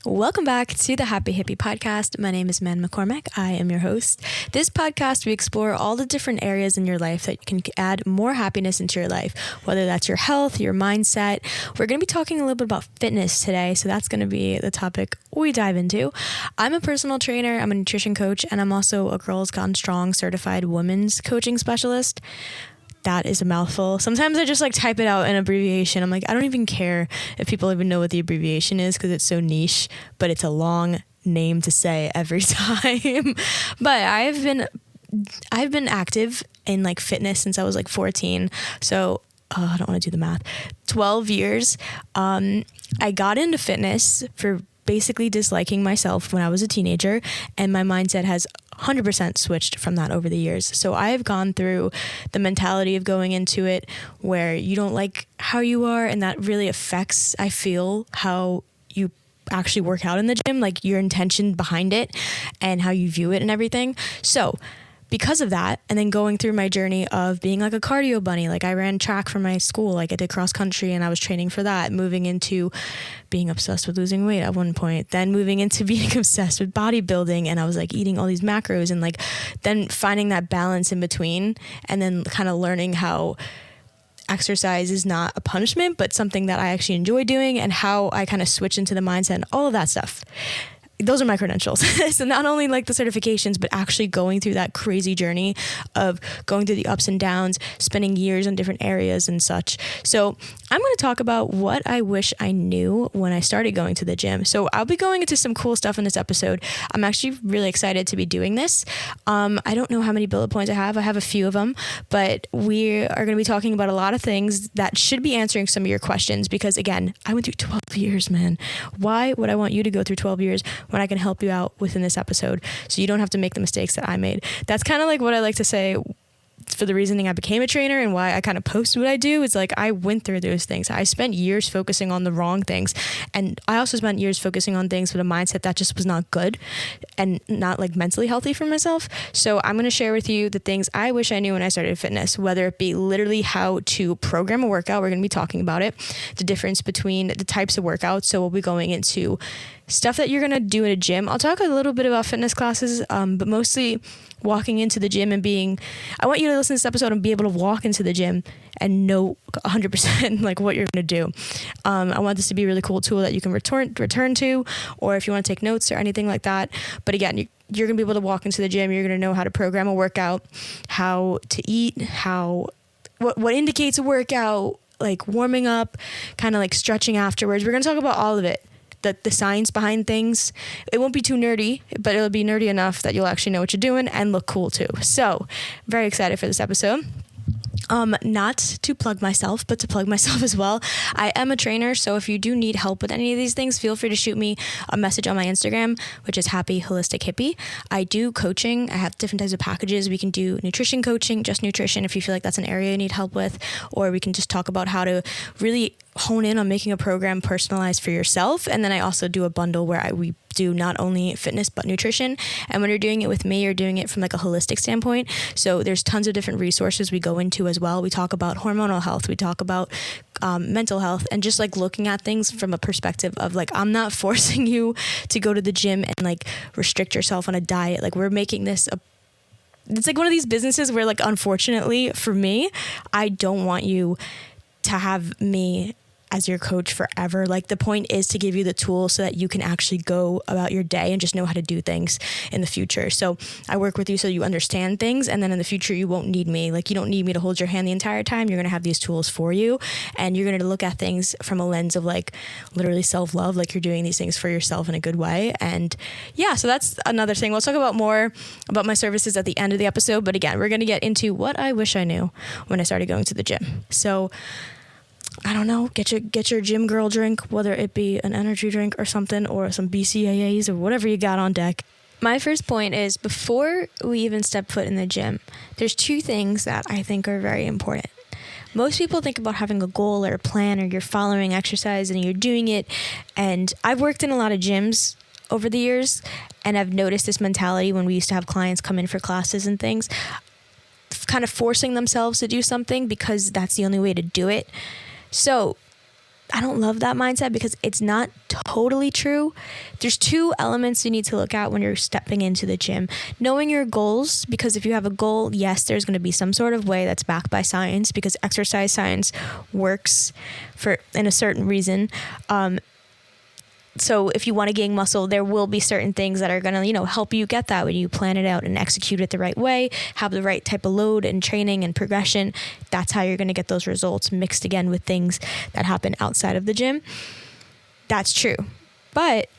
Welcome back to the Happy Hippie Podcast. My name is Man McCormack. I am your host. This podcast, we explore all the different areas in your life that can add more happiness into your life, whether that's your health, your mindset. We're going to be talking a little bit about fitness today, so that's going to be the topic we dive into. I'm a personal trainer, I'm a nutrition coach, and I'm also a Girls Gone Strong certified women's coaching specialist. That is a mouthful. Sometimes I just type it out in abbreviation. I'm like, I don't even care if people even know what the abbreviation is because it's so niche, but it's a long name to say every time. But I've been active in fitness since I was 14. So I don't want to do the math. 12 years. I got into fitness for basically disliking myself when I was a teenager, and my mindset has 100% switched from that over the years. So I've gone through the mentality of going into it where you don't like how you are, and that really affects, I feel, how you actually work out in the gym, your intention behind it and how you view it and everything. So because of that, and then going through my journey of being a cardio bunny, I ran track for my school, I did cross country and I was training for that, moving into being obsessed with losing weight at one point, then moving into being obsessed with bodybuilding, and I was eating all these macros, and then finding that balance in between, and then kind of learning how exercise is not a punishment, but something that I actually enjoy doing, and how I kind of switch into the mindset and all of that stuff. Those are my credentials. So not only the certifications, but actually going through that crazy journey of going through the ups and downs, spending years in different areas and such. So I'm going to talk about what I wish I knew when I started going to the gym. So I'll be going into some cool stuff in this episode. I'm actually really excited to be doing this. I don't know how many bullet points I have. I have a few of them, but we are going to be talking about a lot of things that should be answering some of your questions, because again, I went through 12 years, man. Why would I want you to go through 12 years when I can help you out within this episode so you don't have to make the mistakes that I made? That's kind of what I like to say for the reasoning I became a trainer and why I kind of post what I do. Is I went through those things. I spent years focusing on the wrong things, and I also spent years focusing on things with a mindset that just was not good and not mentally healthy for myself. So I'm going to share with you the things I wish I knew when I started fitness, whether it be literally how to program a workout. We're going to be talking about it, the difference between the types of workouts. So we'll be going into stuff that you're going to do in a gym. I'll talk a little bit about fitness classes, but mostly walking into the gym and I want you to listen to this episode and be able to walk into the gym and know 100% what you're going to do. I want this to be a really cool tool that you can return to, or if you want to take notes or anything like that. But again, you're going to be able to walk into the gym. You're going to know how to program a workout, how to eat, what indicates a workout, warming up, kind of stretching afterwards. We're going to talk about all of it. The science behind things. It won't be too nerdy, but it'll be nerdy enough that you'll actually know what you're doing and look cool too. So very excited for this episode. Not to plug myself, but to plug myself as well. I am a trainer, so if you do need help with any of these things, feel free to shoot me a message on my Instagram, which is Happy Holistic Hippie. I do coaching. I have different types of packages. We can do nutrition coaching, just nutrition, if you feel like that's an area you need help with, or we can just talk about how to really hone in on making a program personalized for yourself. And then I also do a bundle where we do not only fitness but nutrition, and when you're doing it with me, you're doing it from a holistic standpoint. So there's tons of different resources we go into as well. We talk about hormonal health, we talk about mental health, and just looking at things from a perspective of I'm not forcing you to go to the gym and restrict yourself on a diet. We're making this it's one of these businesses where unfortunately for me, I don't want you to have me as your coach forever. The point is to give you the tools so that you can actually go about your day and just know how to do things in the future. So I work with you so you understand things, and then in the future you won't need me. You don't need me to hold your hand the entire time. You're going to have these tools for you, and you're going to look at things from a lens of literally self-love, you're doing these things for yourself in a good way. And yeah, so that's another thing. We'll talk about more about my services at the end of the episode, but again, we're going to get into what I wish I knew when I started going to the gym. So I don't know, get your gym girl drink, whether it be an energy drink or something, or some BCAAs or whatever you got on deck. My first point is, before we even step foot in the gym, there's two things that I think are very important. Most people think about having a goal or a plan, or you're following exercise and you're doing it. And I've worked in a lot of gyms over the years, and I've noticed this mentality when we used to have clients come in for classes and things, kind of forcing themselves to do something because that's the only way to do it. So I don't love that mindset because it's not totally true. There's two elements you need to look at when you're stepping into the gym. Knowing your goals, because if you have a goal, yes, there's going to be some sort of way that's backed by science, because exercise science works for in a certain reason. So if you want to gain muscle, there will be certain things that are going to, help you get that when you plan it out and execute it the right way, have the right type of load and training and progression. That's how you're going to get those results, mixed again with things that happen outside of the gym. That's true. But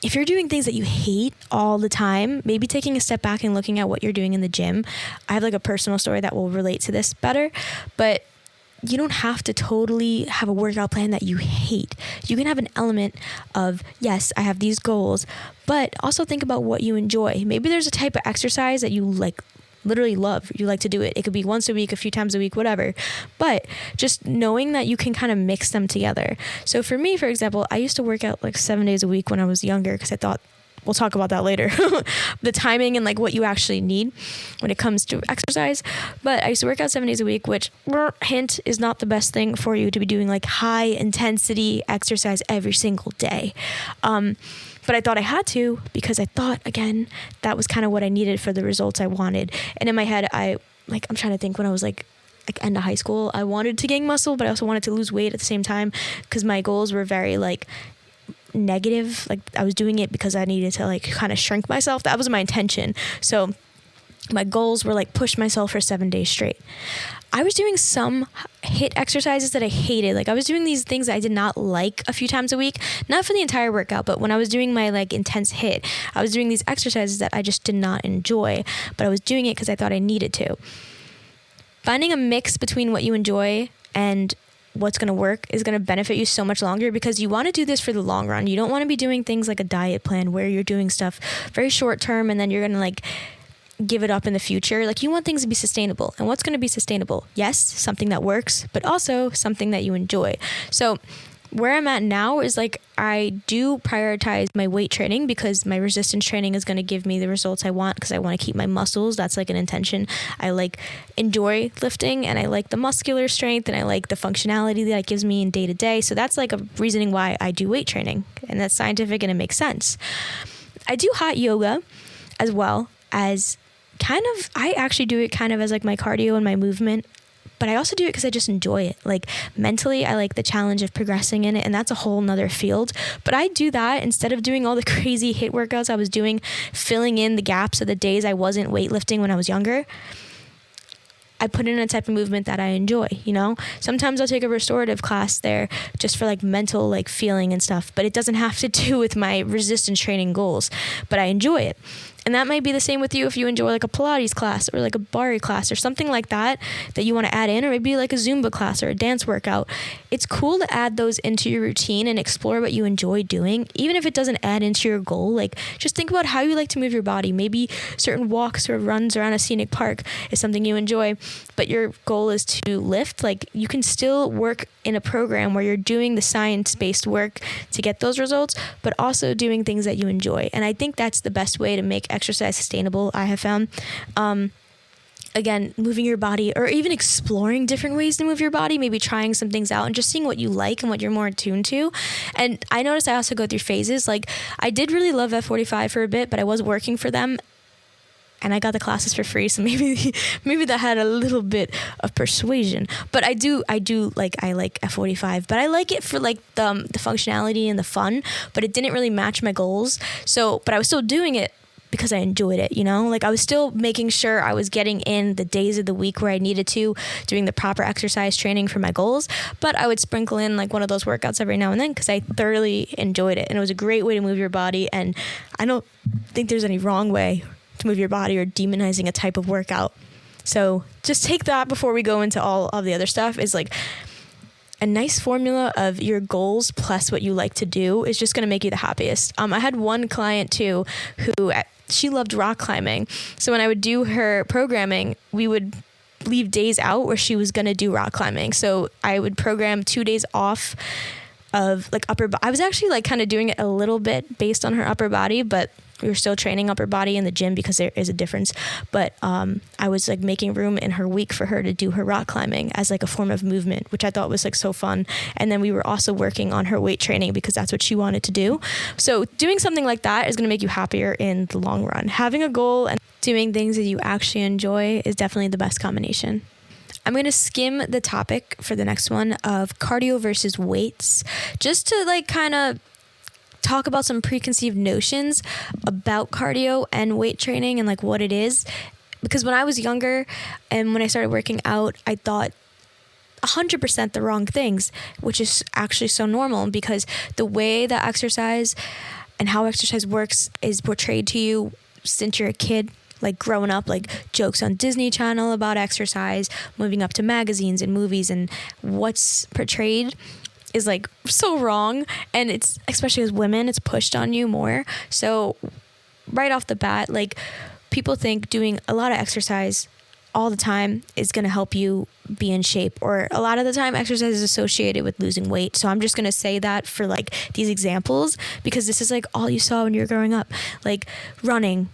if you're doing things that you hate all the time, maybe taking a step back and looking at what you're doing in the gym. I have like a personal story that will relate to this better, but you don't have to totally have a workout plan that you hate. You can have an element of, yes, I have these goals, but also think about what you enjoy. Maybe there's a type of exercise that you like, literally love. You like to do it. It could be once a week, a few times a week, whatever. But just knowing that you can kind of mix them together. So for me, for example, I used to work out like 7 days a week when I was younger because I thought, we'll talk about that later, the timing and like what you actually need when it comes to exercise. But I used to work out 7 days a week, which, hint, is not the best thing for you to be doing like high intensity exercise every single day. But I thought I had to because I thought, again, that was kind of what I needed for the results I wanted. And in my head, I'm trying to think when I was like end of high school, I wanted to gain muscle, but I also wanted to lose weight at the same time because my goals were very like negative. Like I was doing it because I needed to like kind of shrink myself. That was my intention. So my goals were like push myself for 7 days straight. I was doing some HIIT exercises that I hated. Like I was doing these things that I did not like a few times a week, not for the entire workout, but when I was doing my like intense HIIT, I was doing these exercises that I just did not enjoy, but I was doing it because I thought I needed to. Finding a mix between what you enjoy and what's going to work is going to benefit you so much longer because you want to do this for the long run. You don't want to be doing things like a diet plan where you're doing stuff very short term and then you're going to like give it up in the future. Like you want things to be sustainable. And what's going to be sustainable? Yes, something that works, but also something that you enjoy. So where I'm at now is like I do prioritize my weight training because my resistance training is going to give me the results I want because I want to keep my muscles. That's like an intention. I like enjoy lifting and I like the muscular strength and I like the functionality that it gives me in day to day. So that's like a reasoning why I do weight training, and that's scientific and it makes sense. I do hot yoga as well as I actually do it kind of as like my cardio and my movement. But I also do it because I just enjoy it. Like mentally, I like the challenge of progressing in it, and that's a whole nother field. But I do that instead of doing all the crazy HIIT workouts I was doing, filling in the gaps of the days I wasn't weightlifting when I was younger. I put in a type of movement that I enjoy, Sometimes I'll take a restorative class there just for like mental like feeling and stuff, but it doesn't have to do with my resistance training goals, but I enjoy it. And that might be the same with you if you enjoy like a Pilates class or like a barre class or something like that you want to add in, or maybe like a Zumba class or a dance workout. It's cool to add those into your routine and explore what you enjoy doing, even if it doesn't add into your goal. Like just think about how you like to move your body. Maybe certain walks or runs around a scenic park is something you enjoy, but your goal is to lift. Like you can still work in a program where you're doing the science-based work to get those results, but also doing things that you enjoy. And I think that's the best way to make exercise sustainable, I have found. Again, moving your body or even exploring different ways to move your body, maybe trying some things out and just seeing what you like and what you're more attuned to. And I noticed I also go through phases. Like I did really love F45 for a bit, but I was working for them and I got the classes for free. So maybe that had a little bit of persuasion, but I like F45, but I like it for like the functionality and the fun, but it didn't really match my goals. So, but I was still doing it because I enjoyed it, like I was still making sure I was getting in the days of the week where I needed to, doing the proper exercise training for my goals, but I would sprinkle in like one of those workouts every now and then because I thoroughly enjoyed it. And it was a great way to move your body. And I don't think there's any wrong way to move your body or demonizing a type of workout. So just take that before we go into all of the other stuff. Is like a nice formula of your goals plus what you like to do is just going to make you the happiest. I had one client too who she loved rock climbing. So when I would do her programming, we would leave days out where she was going to do rock climbing. So I would program 2 days off of like I was actually like kind of doing it a little bit based on her upper body, but we were still training upper body in the gym because there is a difference. But I was like making room in her week for her to do her rock climbing as like a form of movement, which I thought was like so fun. And then we were also working on her weight training because that's what she wanted to do. So doing something like that is going to make you happier in the long run. Having a goal and doing things that you actually enjoy is definitely the best combination. I'm going to skim the topic for the next one of cardio versus weights, just to like kind of talk about some preconceived notions about cardio and weight training and like what it is. Because when I was younger and when I started working out, I thought 100% the wrong things, which is actually so normal because the way that exercise and how exercise works is portrayed to you since you're a kid. Like growing up, like jokes on Disney Channel about exercise, moving up to magazines and movies, and what's portrayed is like so wrong. And it's, especially as women, it's pushed on you more. So right off the bat, like people think doing a lot of exercise all the time is going to help you be in shape, or a lot of the time exercise is associated with losing weight. So I'm just going to say that for like these examples, because this is like all you saw when you were growing up. Like running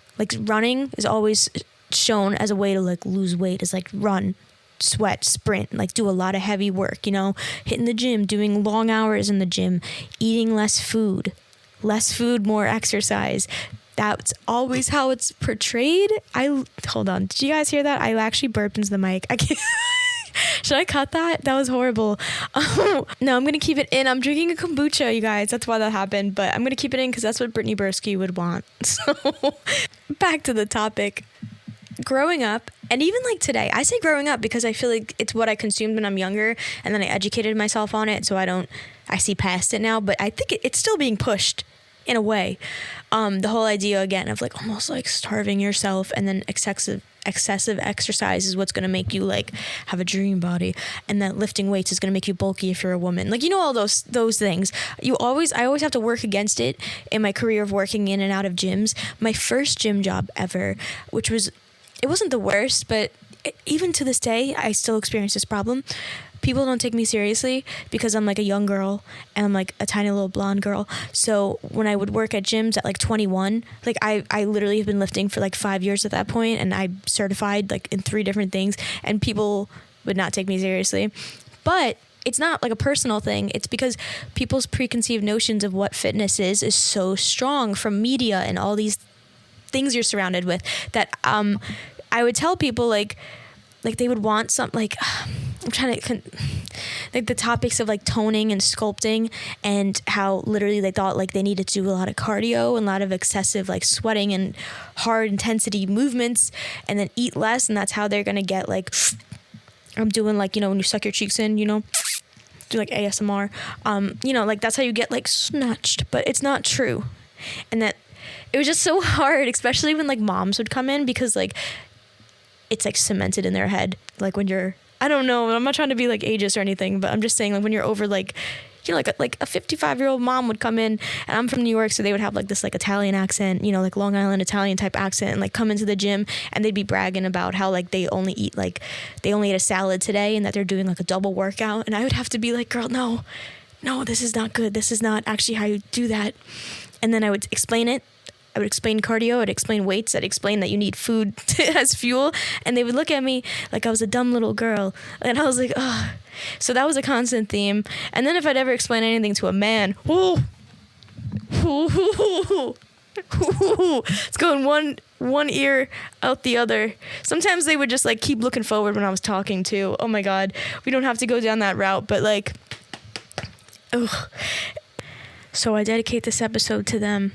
is always shown as a way to like lose weight, is like run, sweat, sprint, like do a lot of heavy work, you know, hitting the gym, doing long hours in the gym, eating less food, more exercise. That's always how it's portrayed. Hold on. Did you guys hear that? I actually burped into the mic. I can't. Should I cut that? That was horrible. No, I'm going to keep it in. I'm drinking a kombucha, you guys. That's why that happened. But I'm going to keep it in because that's what Brittany Bursky would want. So back to the topic. Growing up, and even like today, I say growing up because I feel like it's what I consumed when I'm younger, and then I educated myself on it. So I see past it now, but I think it's still being pushed in a way. The whole idea again of like almost like starving yourself, and then excessive exercise is what's going to make you like have a dream body, and that lifting weights is going to make you bulky if you're a woman. Like, you know, all those things. I always have to work against it in my career of working in and out of gyms. My first gym job ever, it wasn't the worst, but even to this day, I still experience this problem. People don't take me seriously because I'm like a young girl and I'm like a tiny little blonde girl. So when I would work at gyms at like 21, like I literally have been lifting for like 5 years at that point, and I'm certified like in 3 different things, and people would not take me seriously. But it's not like a personal thing. It's because people's preconceived notions of what fitness is so strong from media and all these things you're surrounded with that I would tell people like they would want some like I'm trying to like the topics of like toning and sculpting, and how literally they thought like they needed to do a lot of cardio and a lot of excessive like sweating and hard intensity movements, and then eat less, and that's how they're gonna get like, I'm doing like, you know, when you suck your cheeks in, you know, do like ASMR, you know, like that's how you get like snatched. But it's not true. And that it was just so hard, especially when like moms would come in, because like it's like cemented in their head. Like when you're, I don't know, I'm not trying to be like ageist or anything, but I'm just saying like when you're over like, you know, like a 55-year-old mom would come in, and I'm from New York, so they would have like this like Italian accent, you know, like Long Island Italian type accent, and like come into the gym and they'd be bragging about how like they only ate a salad today, and that they're doing like a double workout. And I would have to be like, girl, no, this is not good. This is not actually how you do that. And then I would explain it. I would explain cardio, I'd explain weights, I'd explain that you need food as fuel, and they would look at me like I was a dumb little girl, and I was like, ugh. So that was a constant theme. And then if I'd ever explain anything to a man, it's going one ear out the other. Sometimes they would just like keep looking forward when I was talking too. Oh my God, we don't have to go down that route, but like, ugh. So I dedicate this episode to them.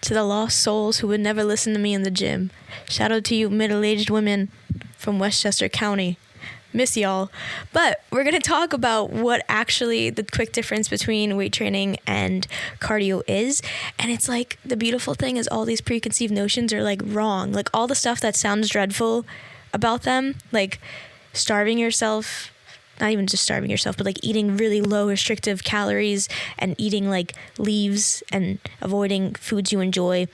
To the lost souls who would never listen to me in the gym. Shout out to you middle-aged women from Westchester County. Miss y'all. But we're going to talk about what actually the quick difference between weight training and cardio is. And it's like the beautiful thing is all these preconceived notions are like wrong. Like all the stuff that sounds dreadful about them, like starving yourself, not even just starving yourself, but like eating really low restrictive calories and eating like leaves and avoiding foods you enjoy,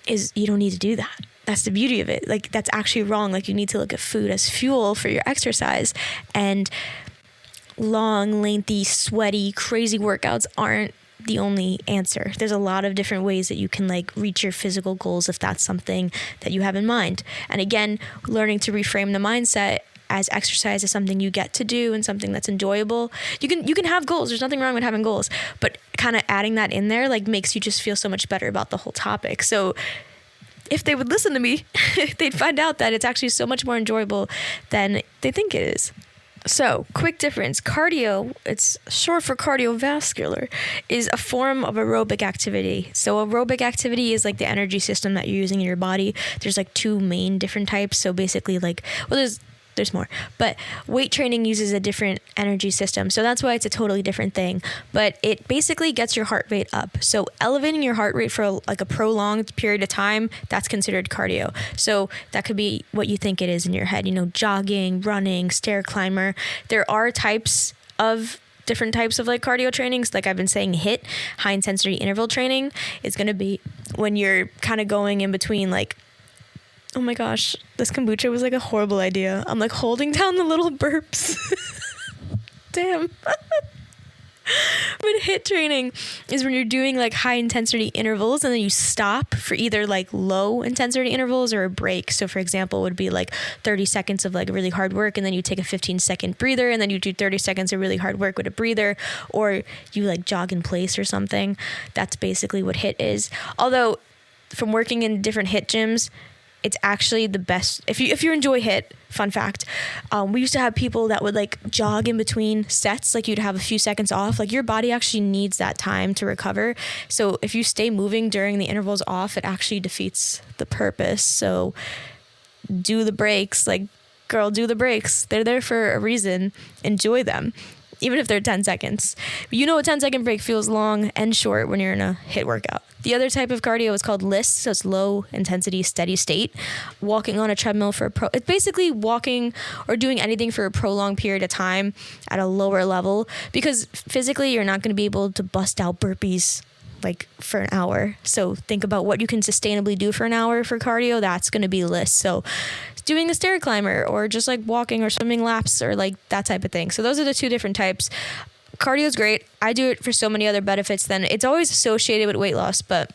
is you don't need to do that. That's the beauty of it. Like that's actually wrong. Like you need to look at food as fuel for your exercise. And long, lengthy, sweaty, crazy workouts aren't the only answer. There's a lot of different ways that you can like reach your physical goals if that's something that you have in mind. And again, learning to reframe the mindset as exercise is something you get to do and something that's enjoyable. You can have goals. There's nothing wrong with having goals, but kind of adding that in there like makes you just feel so much better about the whole topic. So if they would listen to me, they'd find out that it's actually so much more enjoyable than they think it is. So, quick difference. Cardio, it's short for cardiovascular, is a form of aerobic activity. So, aerobic activity is like the energy system that you're using in your body. There's like two main different types. So, basically like, well, there's more, but weight training uses a different energy system. So that's why it's a totally different thing, but it basically gets your heart rate up. So elevating your heart rate for like a prolonged period of time, that's considered cardio. So that could be what you think it is in your head, jogging, running, stair climber. There are different types of like cardio trainings. Like I've been saying, HIIT, high intensity interval training, is going to be when you're kind of going in between like, oh my gosh, this kombucha was like a horrible idea. I'm like holding down the little burps. Damn. But HIIT training is when you're doing like high intensity intervals and then you stop for either like low intensity intervals or a break. So for example, it would be like 30 seconds of like really hard work and then you take a 15-second breather and then you do 30 seconds of really hard work with a breather, or you like jog in place or something. That's basically what HIIT is. Although from working in different HIIT gyms, it's actually the best. If you enjoy HIIT, fun fact, we used to have people that would like jog in between sets. Like you'd have a few seconds off. Like your body actually needs that time to recover. So if you stay moving during the intervals off, it actually defeats the purpose. So do the breaks. Like, girl, do the breaks. They're there for a reason. Enjoy them, even if they're 10 seconds. A 10-second break feels long and short when you're in a HIIT workout. The other type of cardio is called LIST, so it's low intensity steady state. Walking on a treadmill it's basically walking or doing anything for a prolonged period of time at a lower level, because physically you're not going to be able to bust out burpees like for an hour. So think about what you can sustainably do for an hour for cardio. That's going to be LIST. So doing the stair climber or just like walking or swimming laps or like that type of thing. So those are the two different types. Cardio is great. I do it for so many other benefits. Then it's always associated with weight loss, but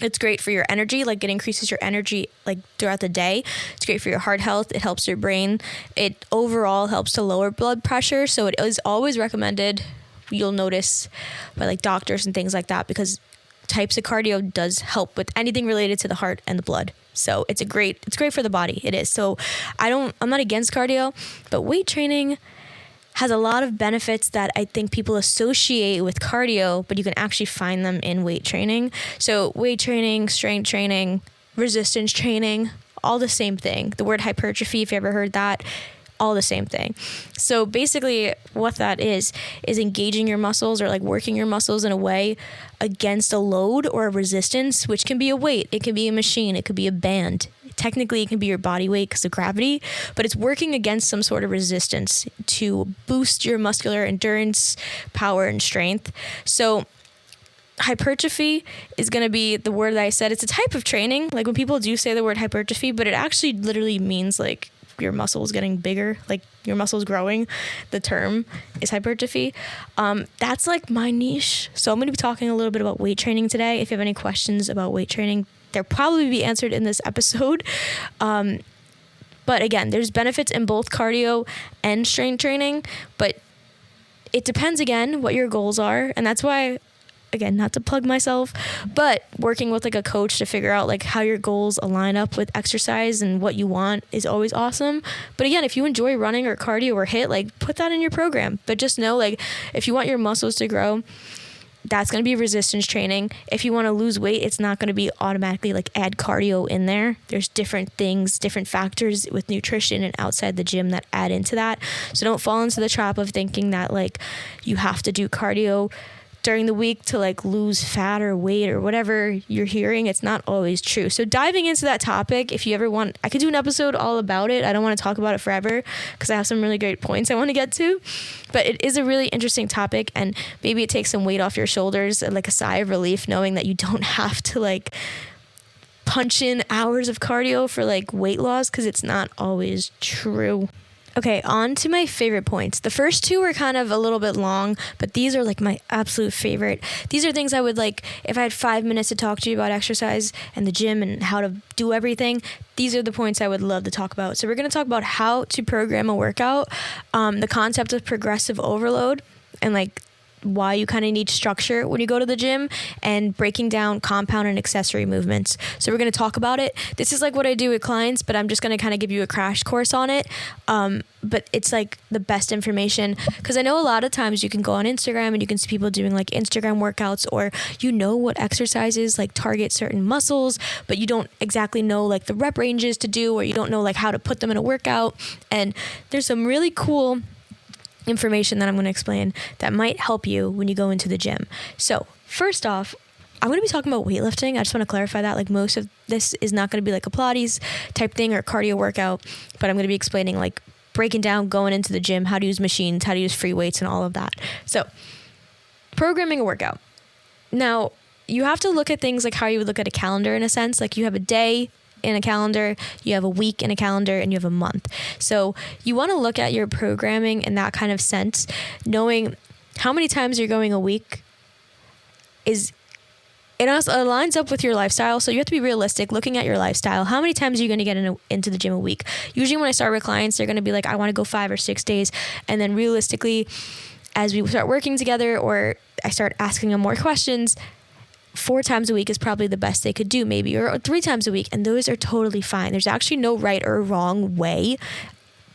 it's great for your energy. Like it increases your energy like throughout the day. It's great for your heart health. It helps your brain. It overall helps to lower blood pressure. So it is always recommended, you'll notice, by like doctors and things like that, because types of cardio does help with anything related to the heart and the blood. So it's great for the body. It is. So I'm not against cardio, but weight training has a lot of benefits that I think people associate with cardio, but you can actually find them in weight training. So weight training, strength training, resistance training, all the same thing. The word hypertrophy, if you ever heard that, all the same thing. So basically what that is engaging your muscles or like working your muscles in a way against a load or a resistance, which can be a weight, it can be a machine, it could be a band. Technically, it can be your body weight because of gravity, but it's working against some sort of resistance to boost your muscular endurance, power, and strength. So hypertrophy is going to be the word that I said. It's a type of training. Like when people do say the word hypertrophy, but it actually literally means like your muscles getting bigger, like your muscles growing. The term is hypertrophy. That's like my niche. So I'm going to be talking a little bit about weight training today. If you have any questions about weight training, they'll probably be answered in this episode. But again, there's benefits in both cardio and strength training, but it depends again what your goals are. And that's why, again, not to plug myself, but working with like a coach to figure out like how your goals align up with exercise and what you want is always awesome. But again, if you enjoy running or cardio or HIIT, like put that in your program. But just know, like, if you want your muscles to grow, that's going to be resistance training. If you want to lose weight, it's not going to be automatically like add cardio in there. There's different things, different factors with nutrition and outside the gym that add into that. So don't fall into the trap of thinking that like you have to do cardio during the week to like lose fat or weight or whatever you're hearing. It's not always true. So diving into that topic, if you ever want, I could do an episode all about it. I don't want to talk about it forever because I have some really great points I want to get to, but it is a really interesting topic, and maybe it takes some weight off your shoulders and like a sigh of relief knowing that you don't have to like punch in hours of cardio for like weight loss, because it's not always true. Okay, on to my favorite points. The first two were kind of a little bit long, but these are like my absolute favorite. These are things I would like, if I had 5 minutes to talk to you about exercise and the gym and how to do everything, these are the points I would love to talk about. So we're going to talk about how to program a workout, the concept of progressive overload, and like why you kind of need structure when you go to the gym, and breaking down compound and accessory movements. So we're going to talk about it. This is like what I do with clients, but I'm just going to kind of give you a crash course on it. But it's like the best information, because I know a lot of times you can go on Instagram and you can see people doing like Instagram workouts, or you know what exercises like target certain muscles, but you don't exactly know like the rep ranges to do, or you don't know like how to put them in a workout. And there's some really cool information that I'm going to explain that might help you when you go into the gym. So first off, I'm going to be talking about weightlifting. I just want to clarify that like most of this is not going to be like a Pilates type thing or cardio workout, but I'm going to be explaining like breaking down going into the gym, how to use machines, how to use free weights and all of that. So programming a workout. Now you have to look at things like how you would look at a calendar in a sense. Like you have a day in a calendar, you have a week in a calendar, and you have a month. So you want to look at your programming in that kind of sense, knowing how many times you're going a week it also lines up with your lifestyle. So you have to be realistic, looking at your lifestyle. How many times are you going to get into the gym a week? Usually when I start with clients, they're going to be like, I want to go 5 or 6 days. And then realistically, as we start working together or I start asking them more questions, 4 times a week is probably the best they could do, maybe, or 3 times a week. And those are totally fine. There's actually no right or wrong way,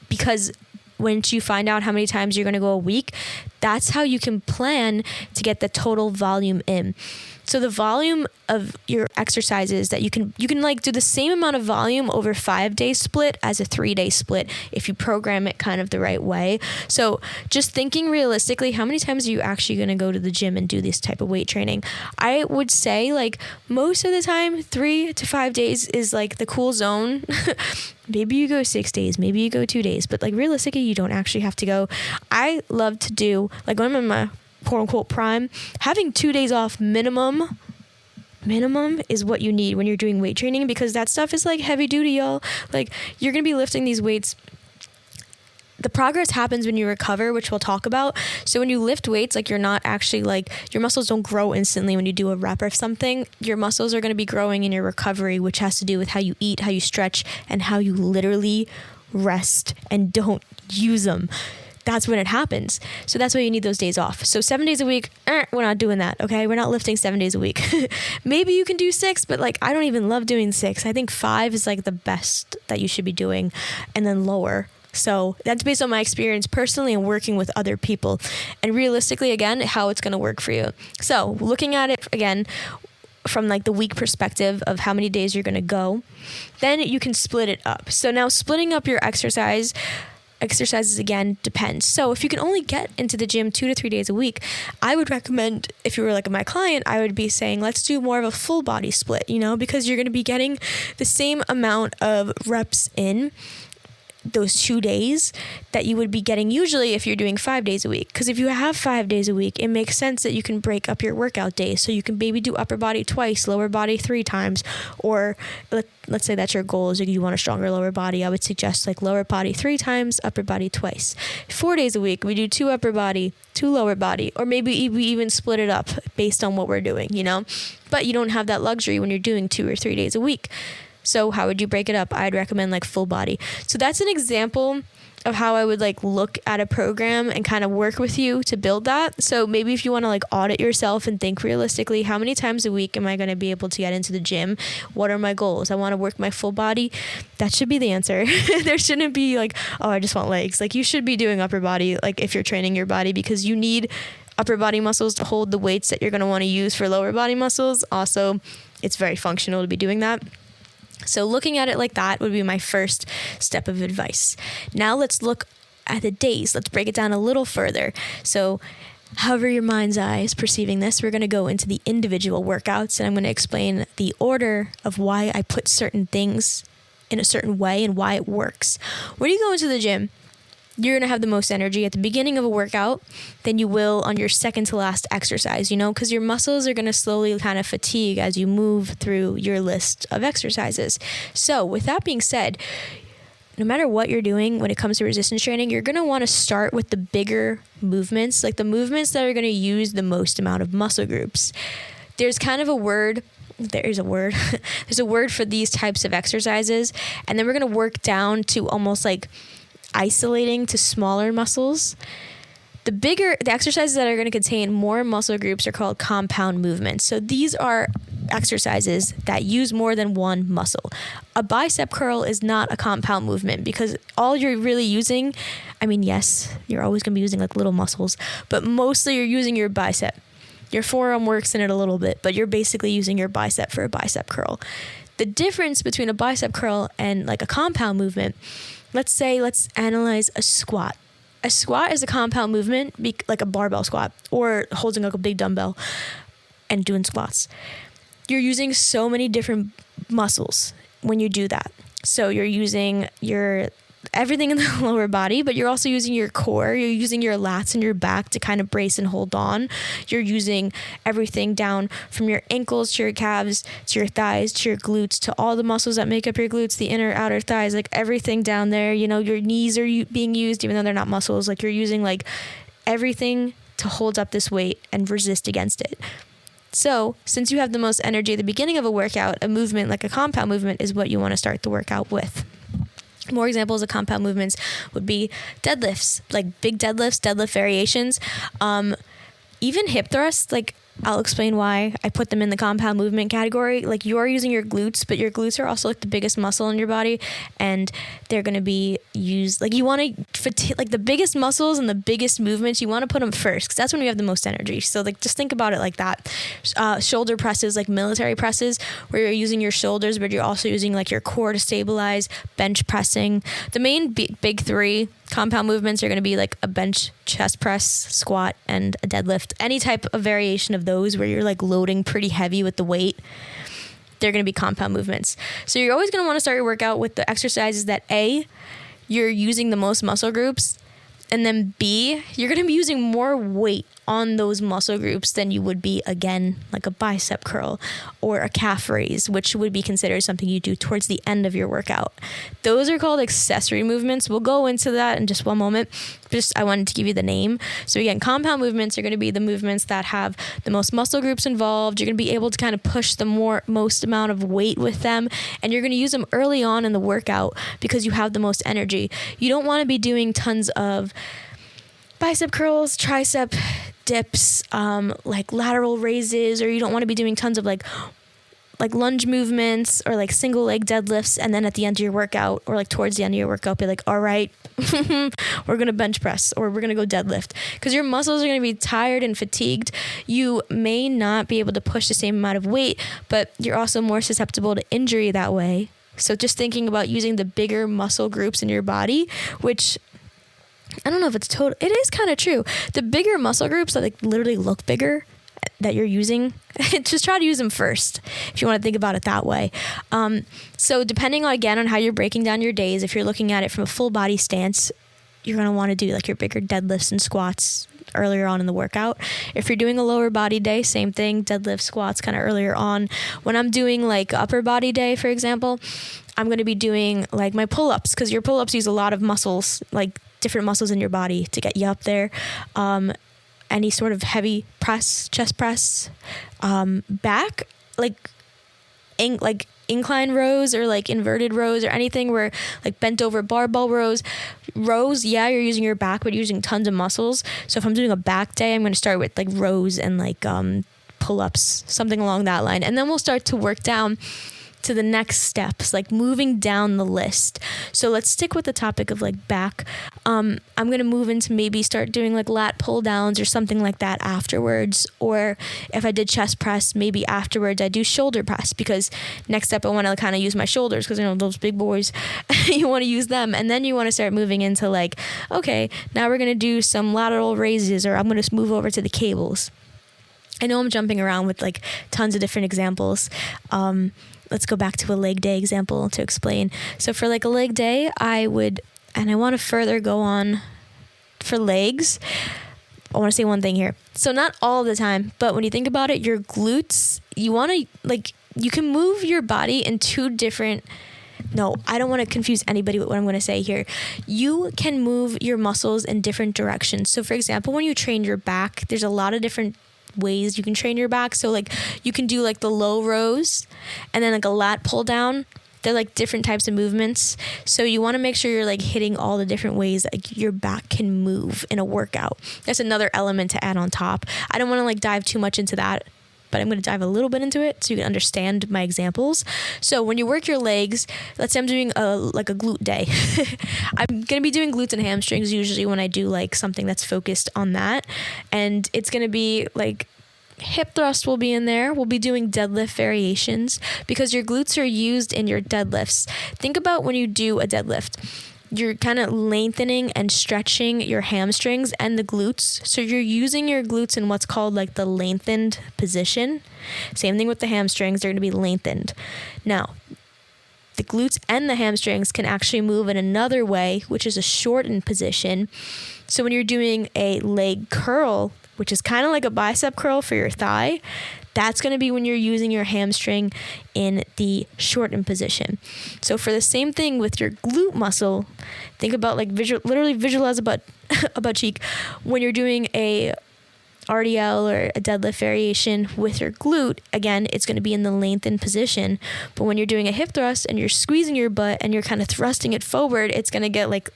because once you find out how many times you're going to go a week, that's how you can plan to get the total volume in. So the volume of your exercises that you can like do the same amount of volume over 5-day split as a 3-day split if you program it kind of the right way. So just thinking realistically, how many times are you actually going to go to the gym and do this type of weight training? I would say like most of the time, 3 to 5 days is like the cool zone. Maybe you go 6 days, maybe you go 2 days, but like realistically, you don't actually have to go. I love to do, like when I'm in my quote unquote prime, having 2 days off minimum is what you need when you're doing weight training, because that stuff is like heavy duty, y'all. Like you're going to be lifting these weights. The progress happens when you recover, which we'll talk about. So when you lift weights, like you're not actually like, your muscles don't grow instantly when you do a rep or something. Your muscles are going to be growing in your recovery, which has to do with how you eat, how you stretch, and how you literally rest and don't use them. That's when it happens. So that's why you need those days off. So 7 days a week, we're not doing that, okay? We're not lifting 7 days a week. Maybe you can do 6, but like I don't even love doing 6. I think 5 is like the best that you should be doing, and then lower. So that's based on my experience personally and working with other people. And realistically, again, how it's going to work for you. So looking at it again from like the week perspective of how many days you're going to go, then you can split it up. So now splitting up your exercises again depends. So if you can only get into the gym 2 to 3 days a week, I would recommend, if you were like my client, I would be saying, let's do more of a full body split, because you're going to be getting the same amount of reps in those 2 days that you would be getting usually if you're doing 5 days a week. Because if you have 5 days a week, it makes sense that you can break up your workout days. So you can maybe do upper body twice, lower body 3 times, or let's say that's your goal is you want a stronger lower body. I would suggest like lower body 3 times, upper body twice. 4 days a week, we do 2 upper body, 2 lower body, or maybe we even split it up based on what we're doing, But you don't have that luxury when you're doing 2 or 3 days a week. So how would you break it up? I'd recommend like full body. So that's an example of how I would like look at a program and kind of work with you to build that. So maybe if you want to like audit yourself and think realistically, how many times a week am I going to be able to get into the gym? What are my goals? I want to work my full body. That should be the answer. There shouldn't be like, oh, I just want legs. Like you should be doing upper body, like if you're training your body, because you need upper body muscles to hold the weights that you're going to want to use for lower body muscles. Also, it's very functional to be doing that. So looking at it like that would be my first step of advice. Now let's look at the days. Let's break it down a little further. So however your mind's eye is perceiving this, we're going to go into the individual workouts, and I'm going to explain the order of why I put certain things in a certain way and why it works. When you go into the gym, you're going to have the most energy at the beginning of a workout than you will on your second to last exercise, because your muscles are going to slowly kind of fatigue as you move through your list of exercises. So with that being said, no matter what you're doing when it comes to resistance training, you're going to want to start with the bigger movements, like the movements that are going to use the most amount of muscle groups. There's kind of a word, there's a word for these types of exercises. And then we're going to work down to almost like isolating to smaller muscles. The exercises that are going to contain more muscle groups are called compound movements. So these are exercises that use more than one muscle. A bicep curl is not a compound movement because all you're really using, I mean, yes, you're always going to be using like little muscles, but mostly you're using your bicep. Your forearm works in it a little bit, but you're basically using your bicep for a bicep curl. The difference between a bicep curl and like a compound movement, let's analyze a squat. A squat is a compound movement, like a barbell squat or holding like a big dumbbell and doing squats. You're using so many different muscles when you do that. So you're using everything in the lower body, but you're also using your core. You're using your lats and your back to kind of brace and hold on. You're using everything down from your ankles to your calves, to your thighs, to your glutes, to all the muscles that make up your glutes, the inner, outer thighs, like everything down there. You know, your knees are being used, even though they're not muscles. Like you're using like everything to hold up this weight and resist against it. So since you have the most energy at the beginning of a workout, a movement like a compound movement is what you want to start the workout with. More examples of compound movements would be deadlifts, like big deadlifts, deadlift variations, even hip thrusts. Like I'll explain why I put them in the compound movement category. Like you are using your glutes, but your glutes are also like the biggest muscle in your body, and they're going to be used, like you want to, like the biggest muscles and the biggest movements, you want to put them first because that's when you have the most energy. So like just think about it like that. Shoulder presses, like military presses, where you're using your shoulders, but you're also using like your core to stabilize. Bench pressing. The main big three compound movements are going to be like a bench, chest press, squat, and a deadlift. Any type of variation of those where you're like loading pretty heavy with the weight, they're going to be compound movements. So you're always going to want to start your workout with the exercises that A, you're using the most muscle groups, and then B, you're going to be using more weight on those muscle groups than you would be, again, like a bicep curl or a calf raise, which would be considered something you do towards the end of your workout. Those are called accessory movements. We'll go into that in just one moment. I wanted to give you the name. So again, compound movements are going to be the movements that have the most muscle groups involved. You're going to be able to kind of push the most amount of weight with them, and you're going to use them early on in the workout because you have the most energy. You don't want to be doing tons of bicep curls, tricep dips, like lateral raises, or you don't want to be doing tons of like lunge movements or like single leg deadlifts, and then at the end of your workout or like towards the end of your workout be like, all right, we're going to bench press or we're going to go deadlift, because your muscles are going to be tired and fatigued. You may not be able to push the same amount of weight, but you're also more susceptible to injury that way. So just thinking about using the bigger muscle groups in your body, which I don't know if it's total. It is kind of true. The bigger muscle groups that like literally look bigger that you're using, just try to use them first if you want to think about it that way. So depending on how you're breaking down your days, if you're looking at it from a full body stance, you're going to want to do like your bigger deadlifts and squats earlier on in the workout. If you're doing a lower body day, same thing, deadlift, squats kind of earlier on. When I'm doing like upper body day, for example, I'm going to be doing like my pull-ups, because your pull-ups use a lot of muscles, like different muscles in your body to get you up there. Any sort of heavy press, chest press, back, like incline rows or like inverted rows or anything where like bent over barbell rows, yeah, you're using your back, but you're using tons of muscles. So if I'm doing a back day, I'm going to start with like rows and like pull-ups, something along that line. And then we'll start to work down to the next steps, like moving down the list. So let's stick with the topic of like back. I'm going to move into maybe start doing like lat pull downs or something like that afterwards. Or if I did chest press, maybe afterwards I do shoulder press, because next up I want to kind of use my shoulders, because those big boys, you want to use them. And then you want to start moving into like, okay, now we're going to do some lateral raises, or I'm going to move over to the cables. I know I'm jumping around with like tons of different examples. Let's go back to a leg day example to explain. So for like a leg day, I want to further go on for legs. I want to say one thing here. So not all the time, but when you think about it, your glutes, you want to like, you can move your body in two different no, I don't want to confuse anybody with what I'm going to say here. You can move your muscles in different directions. So for example, when you train your back, there's a lot of different ways you can train your back. So like you can do like the low rows and then like a lat pull down. They're like different types of movements. So you want to make sure you're like hitting all the different ways that like, your back can move in a workout. That's another element to add on top. I don't want to like dive too much into that, but I'm going to dive a little bit into it so you can understand my examples. So when you work your legs, let's say I'm doing a glute day. I'm going to be doing glutes and hamstrings usually when I do like something that's focused on that. And it's going to be like hip thrust will be in there. We'll be doing deadlift variations because your glutes are used in your deadlifts. Think about when you do a deadlift. You're kind of lengthening and stretching your hamstrings and the glutes. So you're using your glutes in what's called like the lengthened position. Same thing with the hamstrings. They're going to be lengthened. Now, the glutes and the hamstrings can actually move in another way, which is a shortened position. So when you're doing a leg curl, which is kind of like a bicep curl for your thigh, that's going to be when you're using your hamstring in the shortened position. So for the same thing with your glute muscle, think about like literally visualize a butt cheek. When you're doing a RDL or a deadlift variation with your glute, again, it's going to be in the lengthened position. But when you're doing a hip thrust and you're squeezing your butt and you're kind of thrusting it forward, it's going to get like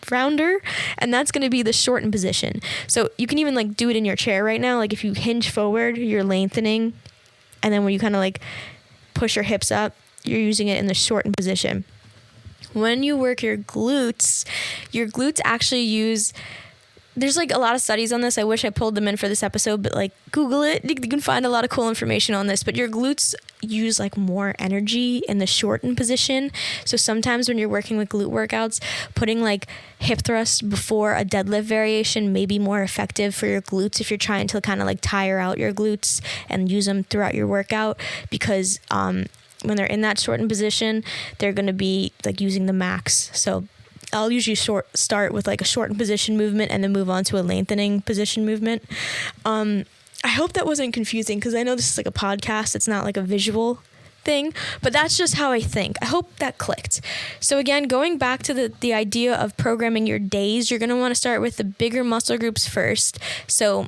rounder, and that's going to be the shortened position. So you can even like do it in your chair right now. Like if you hinge forward, you're lengthening, and then when you kind of like push your hips up, you're using it in the shortened position. When you work your glutes actually use, there's like a lot of studies on this. I wish I pulled them in for this episode, but like Google it. You can find a lot of cool information on this, but your glutes use like more energy in the shortened position. So sometimes when you're working with glute workouts, putting like hip thrust before a deadlift variation may be more effective for your glutes if you're trying to kind of like tire out your glutes and use them throughout your workout, because when they're in that shortened position, they're going to be like using the max. So I'll usually start with like a shortened position movement and then move on to a lengthening position movement. I hope that wasn't confusing because I know this is like a podcast. It's not like a visual thing, but that's just how I think. I hope that clicked. So again, going back to the idea of programming your days, you're going to want to start with the bigger muscle groups first. So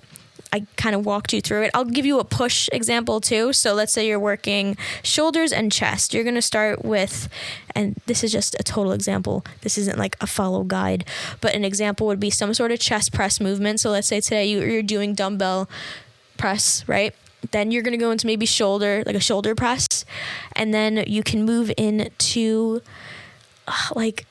I kind of walked you through it. I'll give you a push example too. So let's say you're working shoulders and chest. You're going to start with, and this is just a total example. This isn't like a follow guide, but an example would be some sort of chest press movement. So let's say today you're doing dumbbell press, right? Then you're going to go into maybe shoulder, like a shoulder press. And then you can move into like,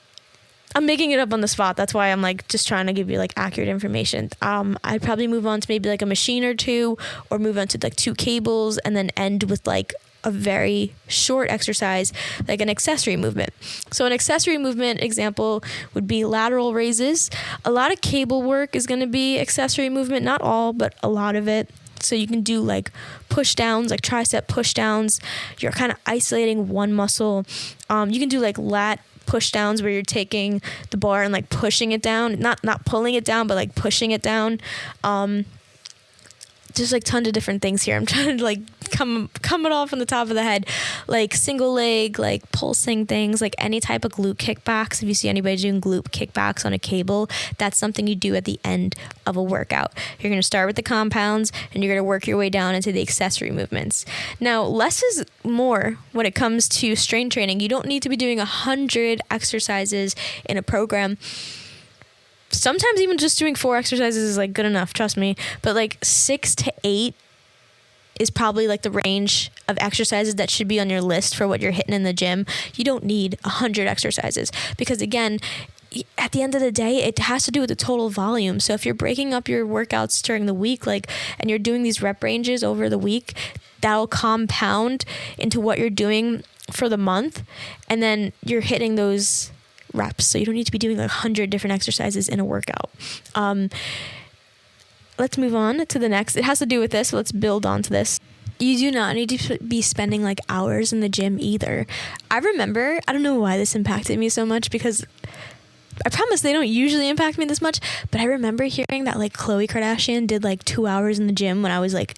I'm making it up on the spot. That's why I'm like just trying to give you like accurate information. I'd probably move on to maybe like a machine or two, or move on to like 2 cables, and then end with like a very short exercise, like an accessory movement. So an accessory movement example would be lateral raises. A lot of cable work is going to be accessory movement, not all, but a lot of it. So you can do like push downs, like tricep push downs. You're kind of isolating one muscle. You can do like lat push downs where you're taking the bar and like pushing it down, not pulling it down, but like pushing it down. There's like tons of different things here. I'm trying to like come it off on the top of the head, like single leg, like pulsing things, like any type of glute kickbacks. If you see anybody doing glute kickbacks on a cable, that's something you do at the end of a workout. You're going to start with the compounds and you're going to work your way down into the accessory movements. Now, less is more when it comes to strength training. You don't need to be doing 100 exercises in a program. Sometimes even just doing 4 exercises is like good enough, trust me. But like 6 to 8 is probably like the range of exercises that should be on your list for what you're hitting in the gym. You don't need 100 exercises because again, at the end of the day, it has to do with the total volume. So if you're breaking up your workouts during the week, like, and you're doing these rep ranges over the week, that'll compound into what you're doing for the month. And then you're hitting those reps. So you don't need to be doing like 100 different exercises in a workout. Let's move on to the next. It has to do with this. So let's build onto this. You do not need to be spending like hours in the gym either. I remember, I don't know why this impacted me so much because I promise they don't usually impact me this much, but I remember hearing that like Khloe Kardashian did like 2 hours in the gym when I was like